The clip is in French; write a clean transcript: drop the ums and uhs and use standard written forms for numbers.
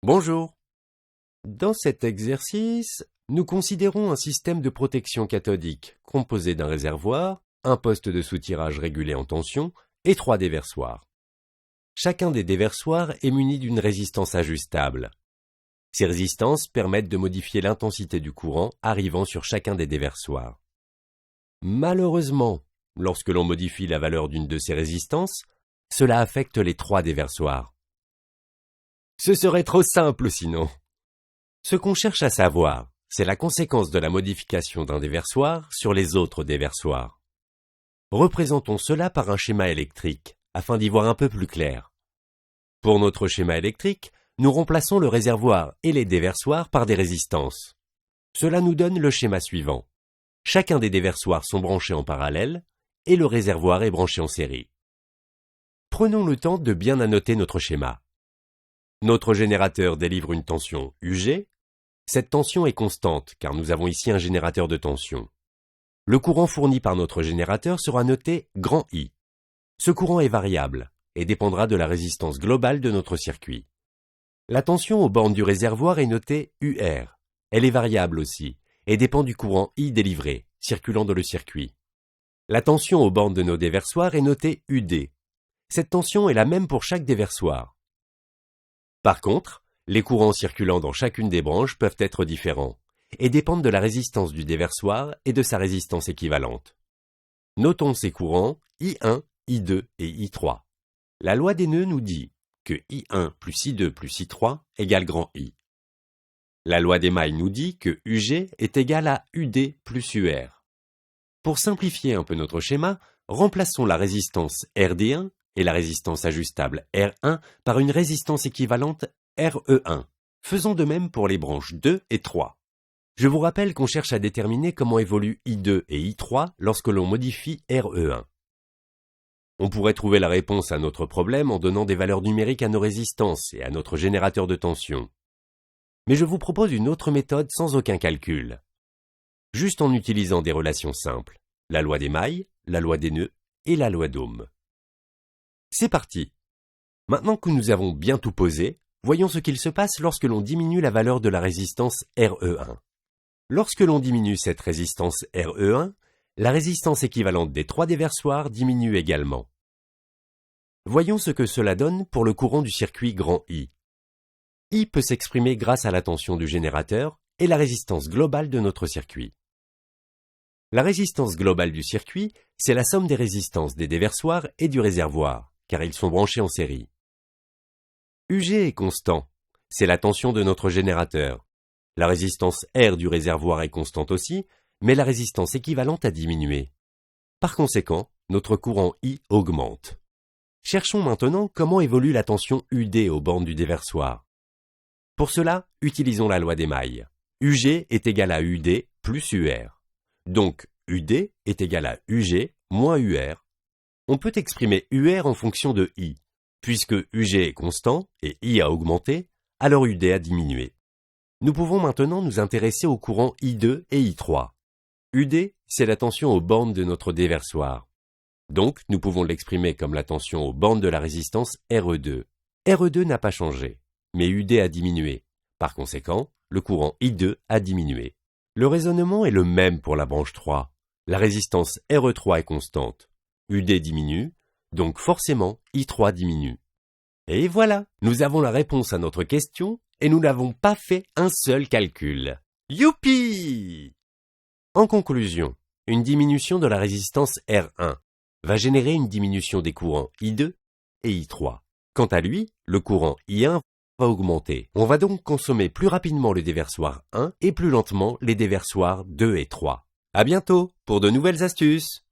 Bonjour. Dans cet exercice, nous considérons un système de protection cathodique composé d'un réservoir, un poste de soutirage régulé en tension et 3 déversoirs. Chacun des déversoirs est muni d'une résistance ajustable. Ces résistances permettent de modifier l'intensité du courant arrivant sur chacun des déversoirs. Malheureusement, lorsque l'on modifie la valeur d'une de ces résistances, cela affecte les 3 déversoirs. Ce serait trop simple sinon. Ce qu'on cherche à savoir, c'est la conséquence de la modification d'un déversoir sur les autres déversoirs. Représentons cela par un schéma électrique, afin d'y voir un peu plus clair. Pour notre schéma électrique, nous remplaçons le réservoir et les déversoirs par des résistances. Cela nous donne le schéma suivant. Chacun des déversoirs sont branchés en parallèle, et le réservoir est branché en série. Prenons le temps de bien annoter notre schéma. Notre générateur délivre une tension UG. Cette tension est constante car nous avons ici un générateur de tension. Le courant fourni par notre générateur sera noté grand I. Ce courant est variable et dépendra de la résistance globale de notre circuit. La tension aux bornes du réservoir est notée UR. Elle est variable aussi et dépend du courant I délivré, circulant dans le circuit. La tension aux bornes de nos déversoirs est notée UD. Cette tension est la même pour chaque déversoir. Par contre, les courants circulant dans chacune des branches peuvent être différents et dépendent de la résistance du déversoir et de sa résistance équivalente. Notons ces courants I1, I2 et I3. La loi des nœuds nous dit que I1 plus I2 plus I3 égale grand I. La loi des mailles nous dit que UG est égal à UD plus UR. Pour simplifier un peu notre schéma, remplaçons la résistance RD1 et la résistance ajustable R1 par une résistance équivalente RE1. Faisons de même pour les branches 2 et 3. Je vous rappelle qu'on cherche à déterminer comment évoluent I2 et I3 lorsque l'on modifie RE1. On pourrait trouver la réponse à notre problème en donnant des valeurs numériques à nos résistances et à notre générateur de tension. Mais je vous propose une autre méthode sans aucun calcul. Juste en utilisant des relations simples, la loi des mailles, la loi des nœuds et la loi d'Ohm. C'est parti. Maintenant que nous avons bien tout posé, voyons ce qu'il se passe lorsque l'on diminue la valeur de la résistance RE1. Lorsque l'on diminue cette résistance RE1, la résistance équivalente des 3 déversoirs diminue également. Voyons ce que cela donne pour le courant du circuit grand I. I peut s'exprimer grâce à la tension du générateur et la résistance globale de notre circuit. La résistance globale du circuit, c'est la somme des résistances des déversoirs et du réservoir, car ils sont branchés en série. UG est constant, c'est la tension de notre générateur. La résistance R du réservoir est constante aussi, mais la résistance équivalente a diminué. Par conséquent, notre courant I augmente. Cherchons maintenant comment évolue la tension UD aux bornes du déversoir. Pour cela, utilisons la loi des mailles. UG est égal à UD plus UR. Donc, UD est égal à UG moins UR. On peut exprimer UR en fonction de I. Puisque UG est constant et I a augmenté, alors UD a diminué. Nous pouvons maintenant nous intéresser au courant I2 et I3. UD, c'est la tension aux bornes de notre déversoir. Donc, nous pouvons l'exprimer comme la tension aux bornes de la résistance RE2. RE2 n'a pas changé, mais UD a diminué. Par conséquent, le courant I2 a diminué. Le raisonnement est le même pour la branche 3. La résistance RE3 est constante. UD diminue, donc forcément I3 diminue. Et voilà, nous avons la réponse à notre question et nous n'avons pas fait un seul calcul. Youpi! En conclusion, une diminution de la résistance R1 va générer une diminution des courants I2 et I3. Quant à lui, le courant I1 va augmenter. On va donc consommer plus rapidement le déversoir 1 et plus lentement les déversoirs 2 et 3. À bientôt pour de nouvelles astuces!